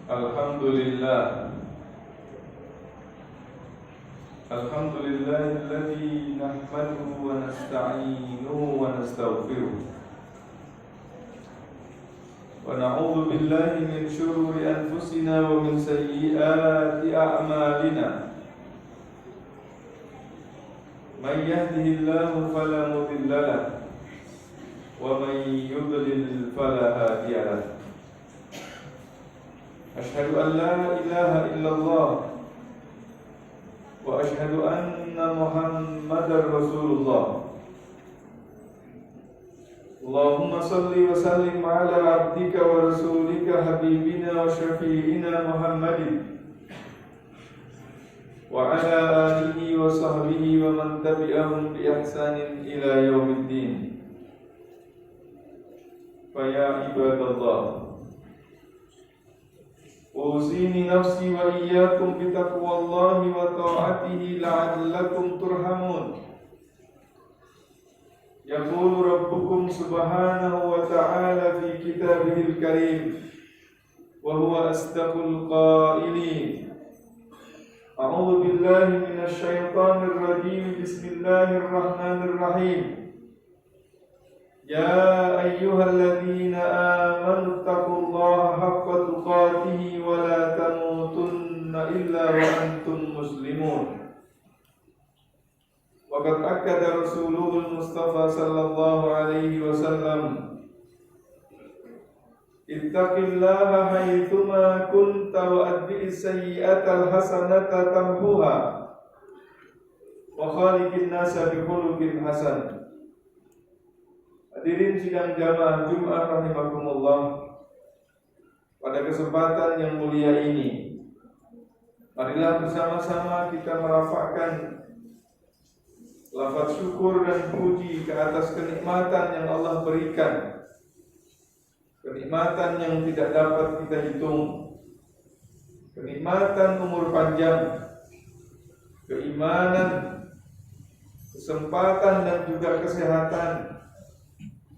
Alhamdulillah. Alhamdulillahilladzi nahmaduhu wa nasta'inuhu wa nastaghfiruh. Wa na'udzu billahi min shururi anfusina wa min sayyiati a'malina. Man yahdihillahu fala mudilla lahu wa man yudlil fala hadiya lahu. Asyhadu an la ilaha illallah wa asyhadu anna Muhammadar Rasulullah. Allahumma salli wa sallim ala abdika wa rasulika habibina wa syafi'ina Muhammadin wa ala alihi wa sahbihi wa man tabi'ahum bi ihsanin ila yaumiddin. Fa ya ibadallah, usini nafsi wa iyyakum bi taqwallahi wa ta'atihi la'allakum turhamun. Yaqulu rabbukum subhanahu wa ta'ala fi kitabihil karim wa huwa asdaqul qailin. A'udzu billahi minasy syaithanir rajim. Bismillahirrahmanirrahim. Ya ayyuhalladzina amanu taqullaha haqqa tuqatih wa la tamutunna illa wa antum muslimun. Wa qad akkada Rasulul Mustafa sallallahu alaihi wasallam, ittaqillaha haitsuma kunta wa adbi'is sayyi'atal hasanata tamhuha wa khaliqin nasa bi khuluqin hasan. Hadirin sidang jamaah Jumat rahimakumullah, pada kesempatan yang mulia ini, marilah bersama-sama kita merafakkan lafaz syukur dan puji ke atas kenikmatan yang Allah berikan, kenikmatan yang tidak dapat kita hitung, kenikmatan umur panjang, keimanan, kesempatan dan juga kesehatan,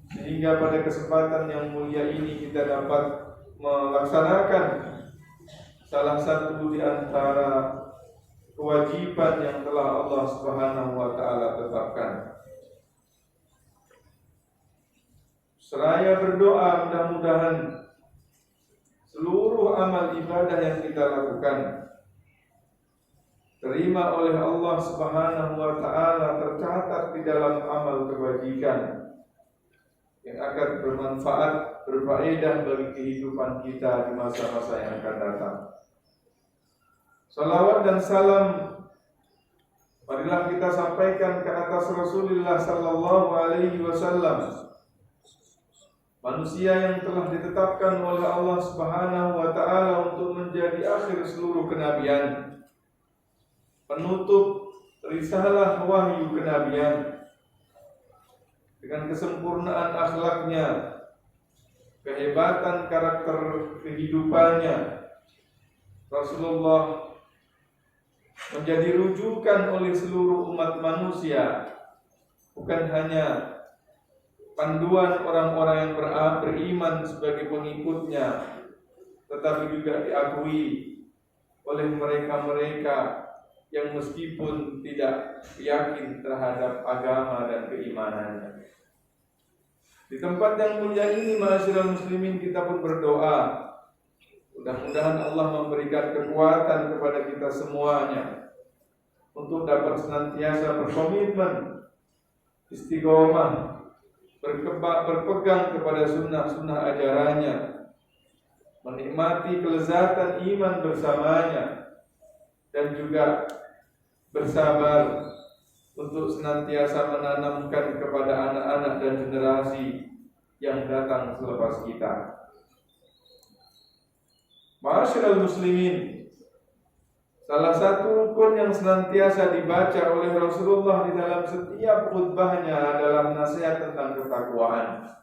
sehingga pada kesempatan yang mulia ini kita dapat melaksanakan salah satu di antara kewajiban yang telah Allah Subhanahu wa taala tetapkan. Seraya berdoa, mudah-mudahan seluruh amal ibadah yang kita lakukan terima oleh Allah Subhanahu wa taala, tercatat di dalam amal kebajikan yang akan bermanfaat, berfaedah bagi kehidupan kita di masa-masa yang akan datang. Salawat dan salam marilah kita sampaikan ke atas Rasulullah sallallahu alaihi wasallam, manusia yang telah ditetapkan oleh Allah Subhanahu wa taala untuk menjadi akhir seluruh kenabian, penutup risalah wahyu kenabian, dengan kesempurnaan akhlaknya, kehebatan karakter kehidupannya. Rasulullah menjadi rujukan oleh seluruh umat manusia, bukan hanya panduan orang-orang yang beriman sebagai pengikutnya, tetapi juga diakui oleh mereka-mereka yang meskipun tidak yakin terhadap agama dan keimanannya. Di tempat yang mulia ini, ma'asyiral muslimin, kita pun berdoa, mudah-mudahan Allah memberikan kekuatan kepada kita semuanya untuk dapat senantiasa berkomitmen, istiqomah, berpegang kepada sunnah-sunnah ajarannya, menikmati kelezatan iman bersamanya, dan juga bersabar untuk senantiasa menanamkan kepada anak-anak dan generasi yang datang selepas kita. Ma'asyiral muslimin, salah satu rukun yang senantiasa dibaca oleh Rasulullah di dalam setiap khutbahnya adalah nasihat tentang ketakwaan.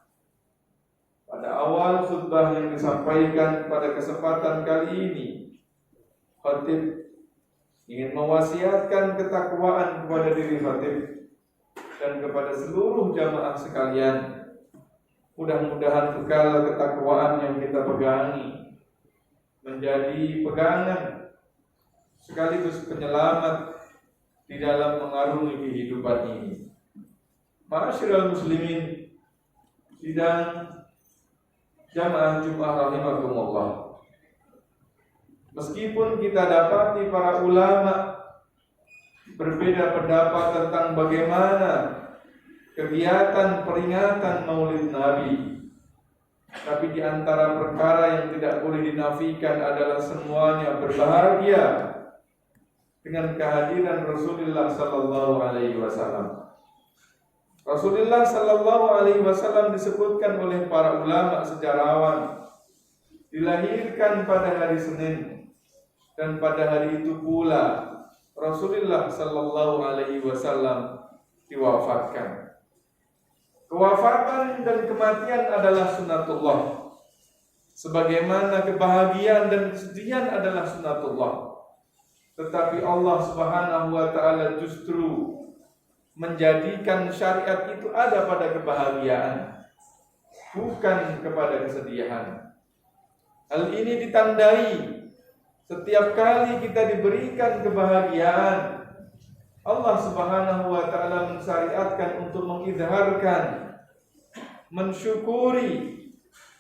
Pada awal khutbah yang disampaikan pada kesempatan kali ini, khatib ingin mewasiatkan ketakwaan kepada diri khatib dan kepada seluruh jamaah sekalian. Mudah-mudahan bekal ketakwaan yang kita pegangi menjadi pegangan sekaligus penyelamat di dalam mengarungi kehidupan ini. Ma'asyiral muslimin, sidang jamaah Jumat rahimakumullah. Meskipun kita dapati para ulama berbeda pendapat tentang bagaimana kegiatan peringatan Maulid Nabi, tapi di antara perkara yang tidak boleh dinafikan adalah semuanya berbahagia dengan kehadiran Rasulullah sallallahu alaihi wasallam. Rasulullah sallallahu alaihi wasallam disebutkan oleh para ulama sejarawan dilahirkan pada hari Senin, dan pada hari itu pula Rasulullah sallallahu alaihi wasallam diwafatkan. Kewafatan dan kematian adalah sunatullah, sebagaimana kebahagiaan dan kesedihan adalah sunatullah. Tetapi Allah Subhanahu wa taala justru menjadikan syariat itu ada pada kebahagiaan, bukan kepada kesedihan. Hal ini ditandai setiap kali kita diberikan kebahagiaan, Allah Subhanahu wa taala mensyariatkan untuk mengizharkan, mensyukuri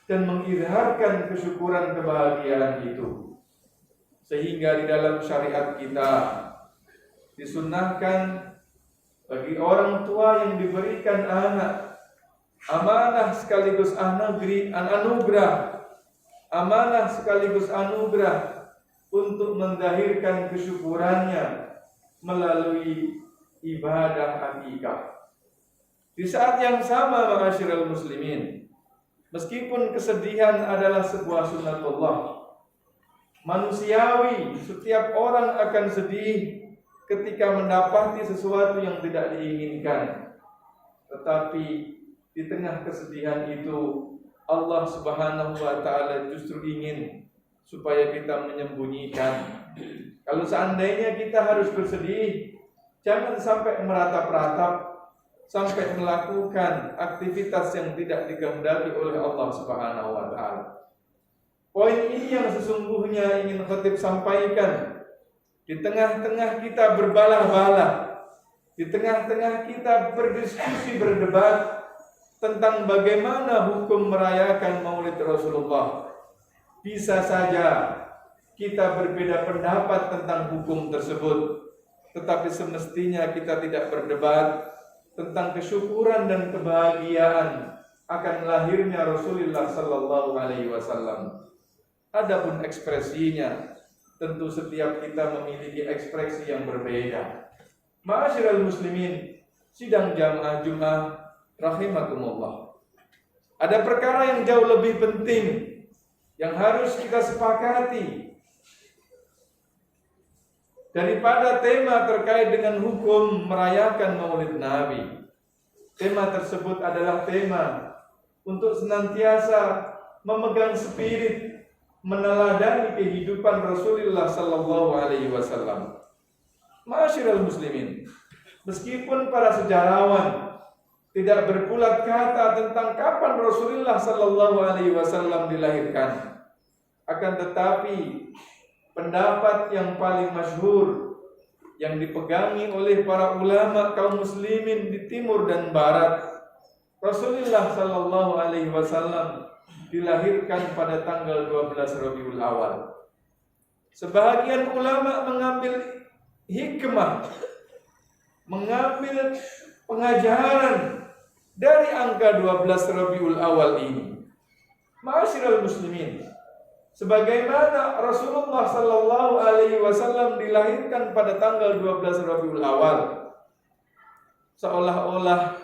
dan mengizharkan kesyukuran kebahagiaan itu. Sehingga di dalam syariat kita disunnahkan bagi orang tua yang diberikan anak amanah sekaligus anugerah, amanah sekaligus anugerah untuk mendahirkan kesyukurannya melalui ibadah akikah. Di saat yang sama, ma'asyiral muslimin, meskipun kesedihan adalah sebuah sunatullah manusiawi, setiap orang akan sedih ketika mendapati sesuatu yang tidak diinginkan. Tetapi di tengah kesedihan itu Allah Subhanahu wa taala justru ingin supaya kita menyembunyikan. Kalau seandainya kita harus bersedih, jangan sampai meratap-ratap, sampai melakukan aktivitas yang tidak dikehendaki oleh Allah Subhanahu wa taala. Poin ini yang sesungguhnya ingin khatib sampaikan. Di tengah-tengah kita berbalah-balah, di tengah-tengah kita berdiskusi, berdebat tentang bagaimana hukum merayakan Maulid Rasulullah, bisa saja kita berbeda pendapat tentang hukum tersebut. Tetapi semestinya kita tidak berdebat tentang kesyukuran dan kebahagiaan akan lahirnya Rasulullah sallallahu alaihi wasallam. Adapun ekspresinya, tentu setiap kita memiliki ekspresi yang berbeda. Ma'asyiral muslimin, sidang jamaah Jumat rahimakumullah. Ada perkara yang jauh lebih penting yang harus kita sepakati daripada tema terkait dengan hukum merayakan Maulid Nabi. Tema tersebut adalah tema untuk senantiasa memegang spirit meneladani kehidupan Rasulullah sallallahu alaihi wasallam. Ma'asyiral muslimin, meskipun para sejarawan tidak berbulat kata tentang kapan Rasulullah sallallahu alaihi wasallam dilahirkan, akan tetapi pendapat yang paling masyhur yang dipegangi oleh para ulama kaum muslimin di timur dan barat, Rasulullah sallallahu alaihi wasallam dilahirkan pada tanggal 12 Rabiul Awal. Sebahagian ulama mengambil hikmah, mengambil pengajaran dari angka 12 Rabiul Awal ini. Ma'asyiral muslimin, sebagaimana Rasulullah sallallahu alaihi wasallam dilahirkan pada tanggal 12 Rabiul Awal, seolah-olah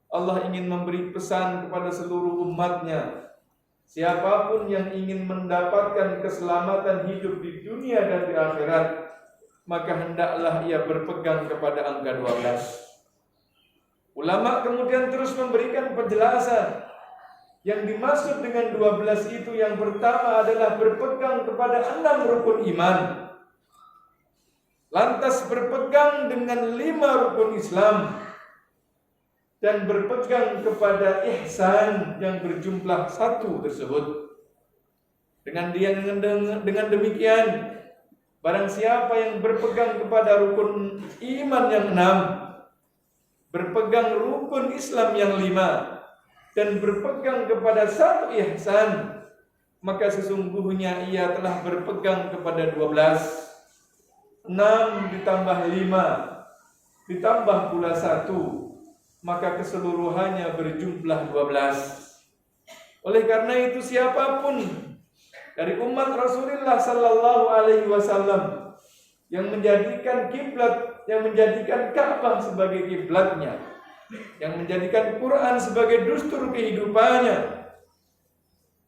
Allah ingin memberi pesan kepada seluruh umatnya. Siapapun yang ingin mendapatkan keselamatan hidup di dunia dan di akhirat, maka hendaklah ia berpegang kepada angka 12. Ulama kemudian terus memberikan penjelasan. Yang dimaksud dengan 12 itu yang pertama adalah berpegang kepada 6 rukun iman. Lantas berpegang dengan 5 rukun Islam. Dan berpegang kepada ihsan yang berjumlah 1 tersebut. Dengan demikian, barang siapa yang berpegang kepada rukun iman yang 6, berpegang rukun Islam yang 5, dan berpegang kepada satu ihsan, maka sesungguhnya ia telah berpegang kepada 12. 6 ditambah 5 ditambah pula 1, maka keseluruhannya berjumlah 12. Oleh karena itu, siapapun dari umat Rasulullah sallallahu alaihi wasallam yang menjadikan kiblat, yang menjadikan Ka'bah sebagai kiblatnya, yang menjadikan Quran sebagai dustur kehidupannya,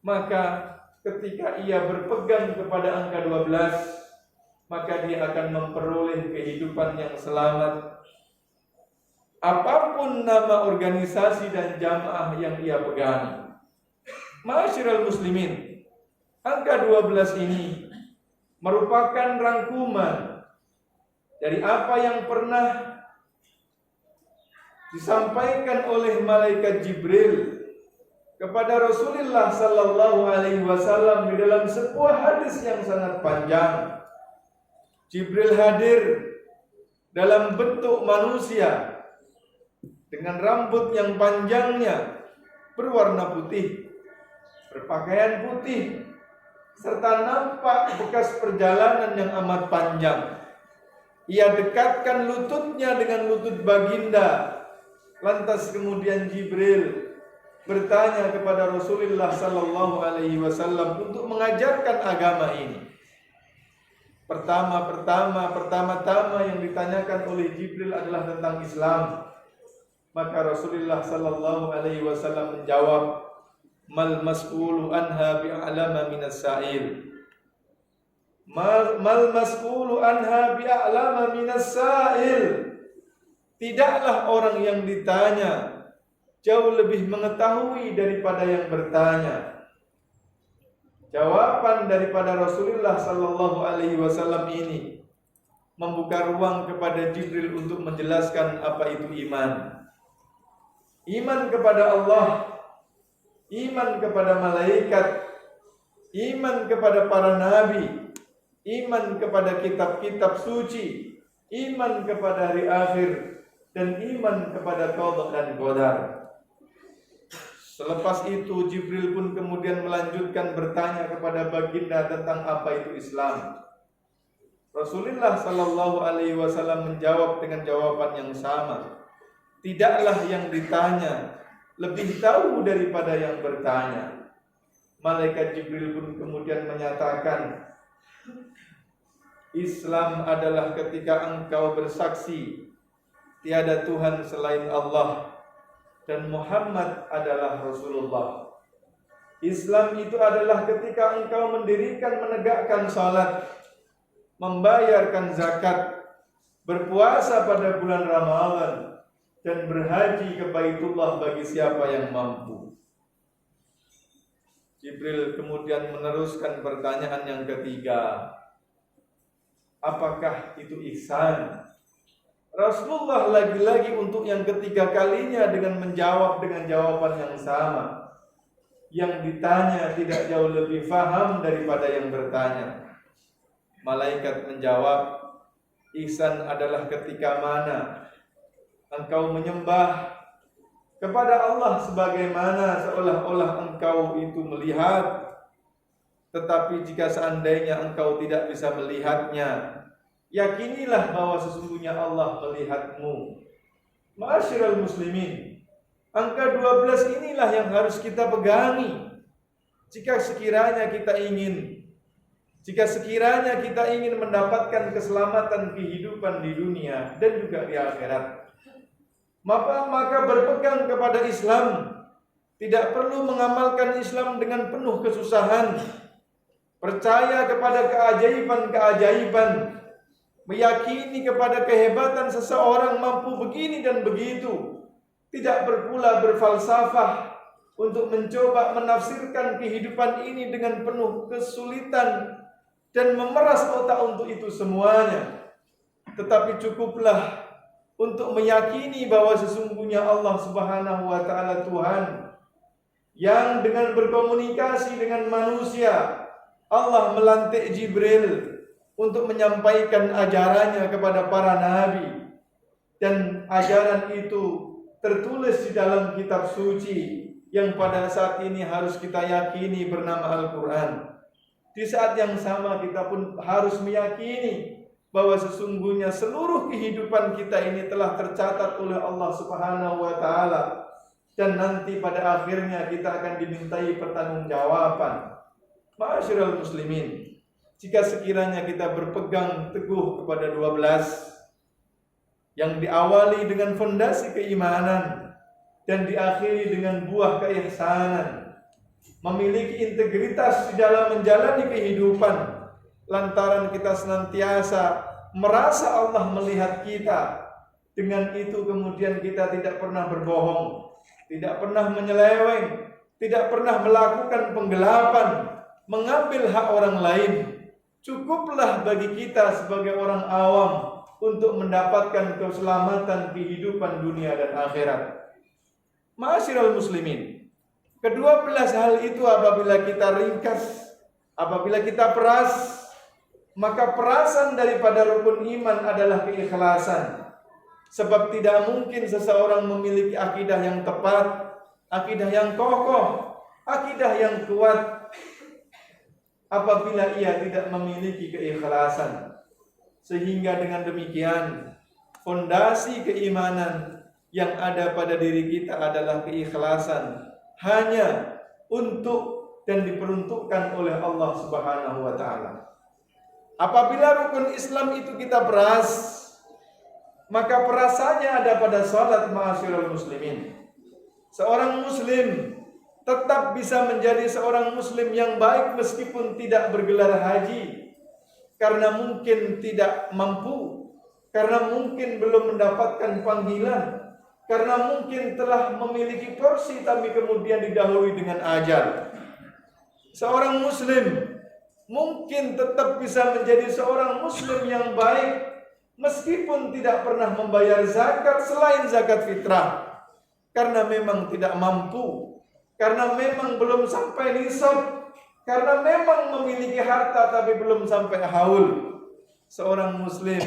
maka ketika ia berpegang kepada angka 12, maka dia akan memperoleh kehidupan yang selamat. Apapun nama organisasi dan jamaah yang ia pegangi. Ma'asyiral muslimin, angka 12 ini merupakan rangkuman dari apa yang pernah disampaikan oleh malaikat Jibril kepada Rasulullah sallallahu alaihi wasallam di dalam sebuah hadis yang sangat panjang. Jibril hadir dalam bentuk manusia dengan rambut yang panjangnya berwarna putih, berpakaian putih, serta nampak bekas perjalanan yang amat panjang. Ia dekatkan lututnya dengan lutut baginda. Lantas kemudian Jibril bertanya kepada Rasulullah sallallahu alaihi wasallam untuk mengajarkan agama ini. Pertama-tama yang ditanyakan oleh Jibril adalah tentang Islam. Maka Rasulullah sallallahu alaihi wasallam menjawab, "Mal mas'ulu anha bi'alama minas sa'il." Mal mas'ulu anha bi'alama minas sa'il. Tidaklah orang yang ditanya jauh lebih mengetahui daripada yang bertanya. Jawaban daripada Rasulullah sallallahu alaihi wasallam ini membuka ruang kepada Jibril untuk menjelaskan apa itu iman. Iman kepada Allah, iman kepada malaikat, iman kepada para nabi, iman kepada kitab-kitab suci, iman kepada hari akhir, dan iman kepada qada dan qadar. Selepas itu Jibril pun kemudian melanjutkan bertanya kepada baginda tentang apa itu Islam. Rasulullah sallallahu alaihi wasallam menjawab dengan jawaban yang sama. Tidaklah yang ditanya lebih tahu daripada yang bertanya. Malaikat Jibril pun kemudian menyatakan, Islam adalah ketika engkau bersaksi tiada Tuhan selain Allah dan Muhammad adalah Rasulullah. Islam itu adalah ketika engkau mendirikan, menegakkan salat, membayarkan zakat, berpuasa pada bulan Ramadan, dan berhaji ke Baitullah bagi siapa yang mampu. Jibril kemudian meneruskan pertanyaan yang ketiga, apakah itu ihsan? Rasulullah lagi-lagi untuk yang ketiga kalinya dengan menjawab dengan jawaban yang sama. Yang ditanya tidak jauh lebih faham daripada yang bertanya. Malaikat menjawab, ihsan adalah ketika mana engkau menyembah kepada Allah sebagaimana seolah-olah engkau itu melihat. Tetapi jika seandainya engkau tidak bisa melihatnya, yakinilah bahwa sesungguhnya Allah melihatmu. Ma'asyiral muslimin, angka 12 inilah yang harus kita pegangi. Jika sekiranya kita ingin mendapatkan keselamatan kehidupan di dunia dan juga di akhirat, maka berpegang kepada Islam. Tidak perlu mengamalkan Islam dengan penuh kesusahan. Percaya kepada keajaiban-keajaiban, meyakini kepada kehebatan seseorang mampu begini dan begitu. Tidak berpula berfalsafah untuk mencoba menafsirkan kehidupan ini dengan penuh kesulitan dan memeras otak untuk itu semuanya. Tetapi cukuplah untuk meyakini bahwa sesungguhnya Allah Subhanahu wa taala Tuhan yang dengan berkomunikasi dengan manusia Allah melantik Jibril untuk menyampaikan ajarannya kepada para nabi, dan ajaran itu tertulis di dalam kitab suci yang pada saat ini harus kita yakini bernama Al-Quran. Di saat yang sama kita pun harus meyakini bahwa sesungguhnya seluruh kehidupan kita ini telah tercatat oleh Allah Subhanahu wa taala, dan nanti pada akhirnya kita akan dimintai pertanggungjawaban. Ma'asyiral muslimin, jika sekiranya kita berpegang teguh kepada 12 yang diawali dengan fondasi keimanan dan diakhiri dengan buah keihsanan, memiliki integritas di dalam menjalani kehidupan, lantaran kita senantiasa merasa Allah melihat kita. Dengan itu kemudian kita tidak pernah berbohong, tidak pernah menyeleweng, tidak pernah melakukan penggelapan, mengambil hak orang lain. Cukuplah bagi kita sebagai orang awam untuk mendapatkan keselamatan kehidupan dunia dan akhirat. Ma'asyiral muslimin, ke-12 hal itu apabila kita ringkas, apabila kita peras, maka perasan daripada rukun iman adalah keikhlasan. Sebab tidak mungkin seseorang memiliki akidah yang tepat, akidah yang kokoh, akidah yang kuat apabila ia tidak memiliki keikhlasan. Sehingga dengan demikian fondasi keimanan yang ada pada diri kita adalah keikhlasan, hanya untuk dan diperuntukkan oleh Allah Subhanahu wa taala. Apabila rukun Islam itu kita peras, maka perasannya ada pada salat. Ma'asyiral muslimin, seorang muslim tetap bisa menjadi seorang muslim yang baik meskipun tidak bergelar haji, karena mungkin tidak mampu, karena mungkin belum mendapatkan panggilan, karena mungkin telah memiliki porsi tapi kemudian didahului dengan ajal. Seorang muslim mungkin tetap bisa menjadi seorang muslim yang baik meskipun tidak pernah membayar zakat selain zakat fitrah, karena memang tidak mampu, karena memang belum sampai nisab, karena memang memiliki harta tapi belum sampai haul. Seorang muslim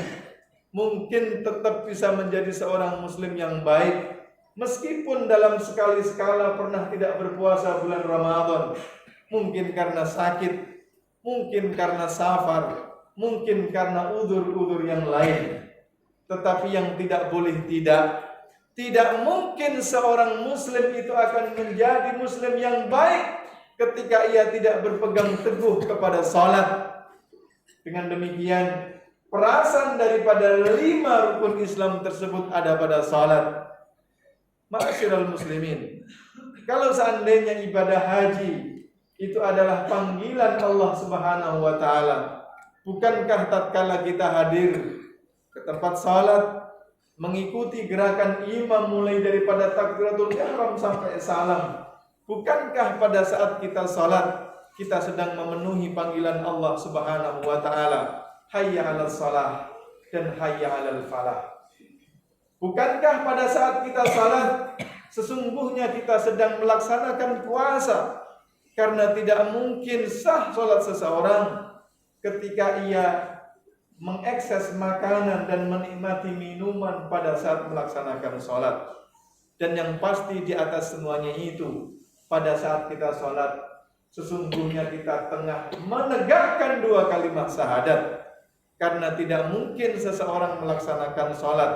mungkin tetap bisa menjadi seorang muslim yang baik meskipun dalam sekali-sekala pernah tidak berpuasa bulan Ramadan, mungkin karena sakit, mungkin karena safar, mungkin karena udzur-udzur yang lain. Tetapi yang tidak boleh tidak mungkin seorang muslim itu akan menjadi muslim yang baik ketika ia tidak berpegang teguh kepada salat. Dengan demikian, perasan daripada 5 rukun Islam tersebut ada pada salat. Ma'asyiral muslimin, kalau seandainya ibadah haji itu adalah panggilan Allah Subhanahu wa taala, bukankah tatkala kita hadir ke tempat salat, mengikuti gerakan imam mulai daripada takbiratul ihram sampai salam, bukankah pada saat kita salat kita sedang memenuhi panggilan Allah Subhanahu wa taala, hayya 'alas shalah dan hayya 'alal falah? Bukankah pada saat kita salat sesungguhnya kita sedang melaksanakan puasa? Karena tidak mungkin sah salat seseorang ketika ia mengekses makanan dan menikmati minuman pada saat melaksanakan salat. Dan yang pasti di atas semuanya itu, pada saat kita salat sesungguhnya kita tengah menegakkan 2 kalimat syahadat. Karena tidak mungkin seseorang melaksanakan salat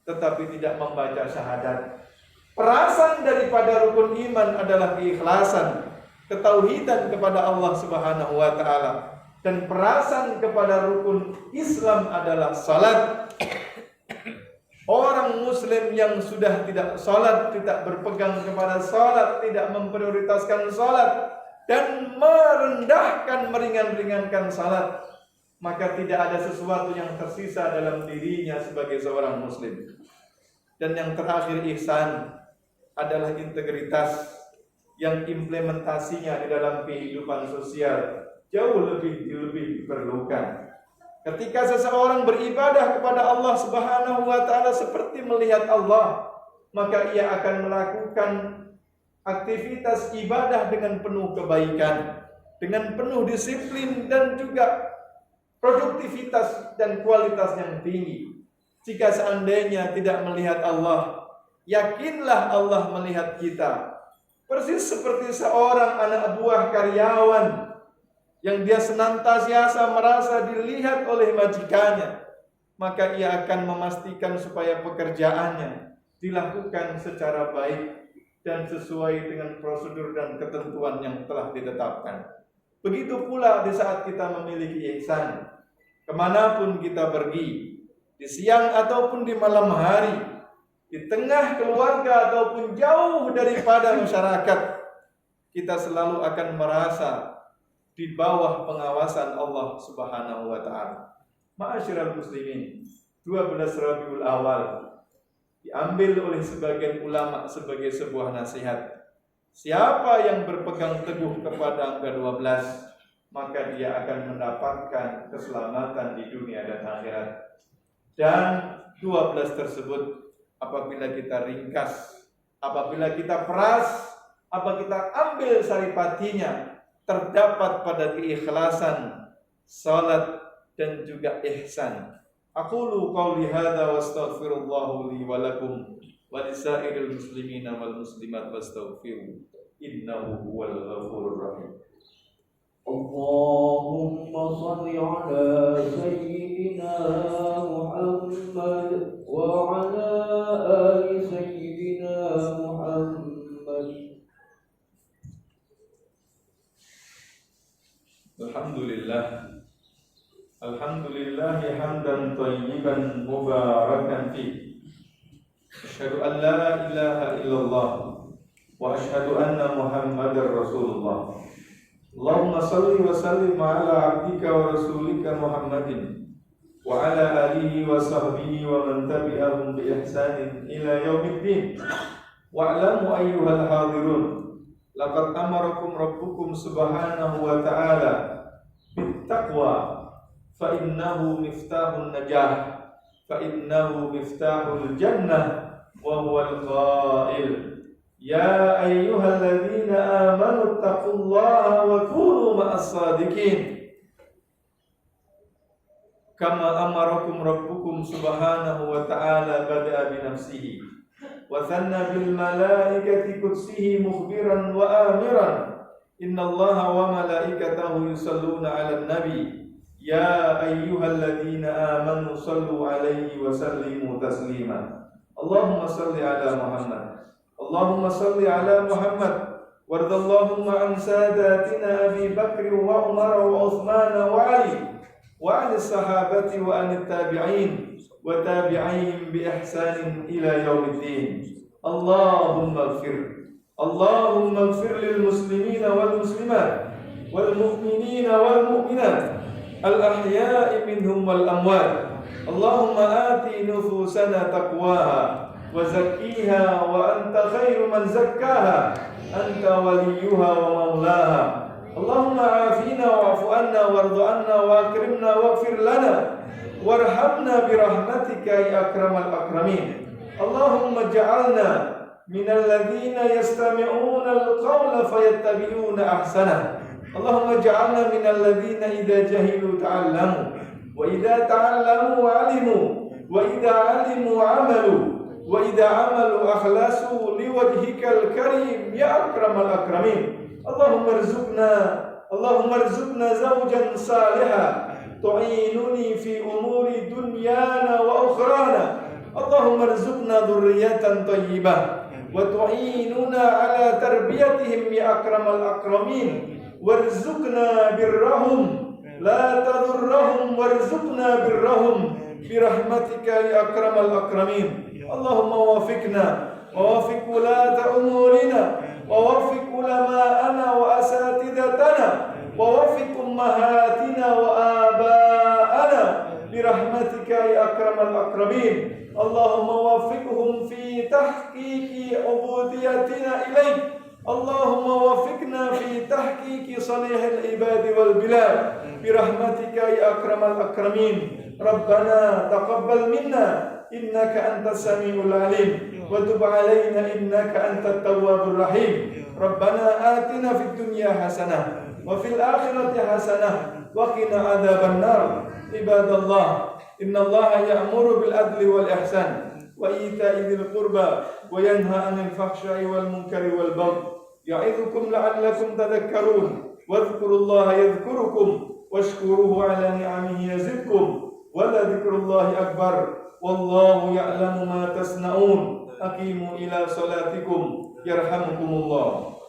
tetapi tidak membaca syahadat. Perasan daripada rukun iman adalah keikhlasan, ketauhidan kepada Allah Subhanahu wa taala. Dan perasan kepada rukun Islam adalah salat. Orang muslim yang sudah tidak salat, tidak berpegang kepada salat, tidak memprioritaskan salat dan merendahkan, meringan-ringankan salat, maka tidak ada sesuatu yang tersisa dalam dirinya sebagai seorang muslim. Dan yang terakhir, ihsan adalah integritas yang implementasinya di dalam kehidupan sosial jauh lebih diperlukan. Ketika seseorang beribadah kepada Allah Subhanahu wa taala seperti melihat Allah, maka ia akan melakukan aktivitas ibadah dengan penuh kebaikan, dengan penuh disiplin dan juga produktivitas dan kualitas yang tinggi. Jika seandainya tidak melihat Allah, yakinlah Allah melihat kita. Persis seperti seorang anak buah karyawan yang dia senantiasa merasa dilihat oleh majikannya, maka ia akan memastikan supaya pekerjaannya dilakukan secara baik dan sesuai dengan prosedur dan ketentuan yang telah ditetapkan. Begitu pula di saat kita memiliki ihsan, kemanapun kita pergi, di siang ataupun di malam hari, di tengah keluarga ataupun jauh daripada masyarakat, kita selalu akan merasa di bawah pengawasan Allah Subhanahu wa Ta'ala. Ma'asyiral muslimin, 12 Rabiul Awal diambil oleh sebagian ulama sebagai sebuah nasihat. Siapa yang berpegang teguh kepada angka 12, maka dia akan mendapatkan keselamatan di dunia dan akhirat. Dan 12 tersebut apabila kita ringkas, apabila kita peras, apabila kita ambil saripatinya, terdapat pada keikhlasan, salat dan juga ihsan. Aqulu qawli hadza wastaghfirullahu li wa lakum wa lisairil muslimina wal muslimat wastaghfiru innahu huwal ghafurur rahim. Allahumma shalli ala sayyidina Muhammad wa ala ali sayyidina Muhammad. Alhamdulillah hamdan thayyiban mubarakan fi. Asyhadu an la ilaha illallah wa asyhadu anna Muhammadar Rasulullah. Allahumma salli wa sallim ala abdika wa rasulika Muhammadin wa ala alihi wa sahbihi wa man tabi'ahum bi ihsanin ila yaumiddin. Wa'lamu ayyuhal hadirun, laqad amarakum rabbukum subhanahu wa ta'ala bit taqwa fa innahu miftahun najah, fa innahu miftahul jannah, wa huwal qail ya ayyuhalladzina amanu taqullaha wa kunu ma'as sadiqin kama amarakum rabbukum subhanahu wa ta'ala bada'a bi nafsihi wa thanna bil malaikati qudsihi mukhbiran wa amiran innallaha wa malaikatahu yusalluna 'alan nabi ya ayyuhalladzina amanu sallu 'alaihi wa sallimu taslima. Allahumma salli 'ala Muhammad, Allahumma salli 'ala Muhammad, wardallahumma an sadatina Abi Bakr wa Umar wa Uthman wa Ali wa 'an sahabati wa 'an tabi'in wa tabi'ihim bi ihsanin ila yaumiddin. Allahumma ighfir lil muslimina wal muslimat wal mu'minina wal mu'minat al-ahya'i minhum wal amwat. Allahumma ati nufusana taqwaha wa zakkiha wa anta khairu man zakkaha anta waliyuha wa maulaha. Allahumma afina wa'fu anna warḍa anna wa akrimna waghfir lana warhamna bi rahmatika ya akramal akramin. Allahumma ij'alna minal ladzina yastami'una al-qawla fayattabi'una ahsanah. Allahumma ja'alna minal ladzina idza jahilu ta'allamu wa idza ta'allamu 'alimu wa idza 'alimu 'amalu wa idza 'amalu akhlasu liwajhikal karim ya akramal akramin. Allahumma arzuqna zawjan salihan tu'inuni fi umuri dunyana wa ukhrana. Allahumma arzuqna dhurriyyatan thayyibah wa tu'inuna 'ala tarbiyatihim ya akramal akramin. Warzuqna birrahum la tadurrahum warzuqna birrahum birahmatika ya akramal akramin. Allahumma wafiqna wa wafiq ulata umurina wa wafiq ulama'ana wa asatidatana wa wafiq ummahatina wa aba'ana birahmatika ya akramal akramin. Allahumma wafiqhum fi tahqiqi ubudiyatina ilaik. Allahumma wafiqna fi tahqiqi salihil ibadi wal bilad birahmatika ya akramal akramin. Rabbana taqabbal minna innaka antas samiul alim wa tub alaina innaka antat tawwabur rahim. Rabbana atina fid dunya hasanah wa fil akhirati hasanah wa qina adzabannar. Ibadallah, innallaha ya'muru bil adli wal ihsan wa ita'i dzil qurba wa yanha 'anil fahsya'i wal munkari wal baghi ya'idzukum la'allakum tadhakkarun. Wadhkurullaha yadhkurukum washkuruhu 'ala ni'amihi yazidkum wa la dzikrullahi akbar. Wallahu ya'lamu ma tasna'un. Aqimu ila salatikum yarhamukumullah.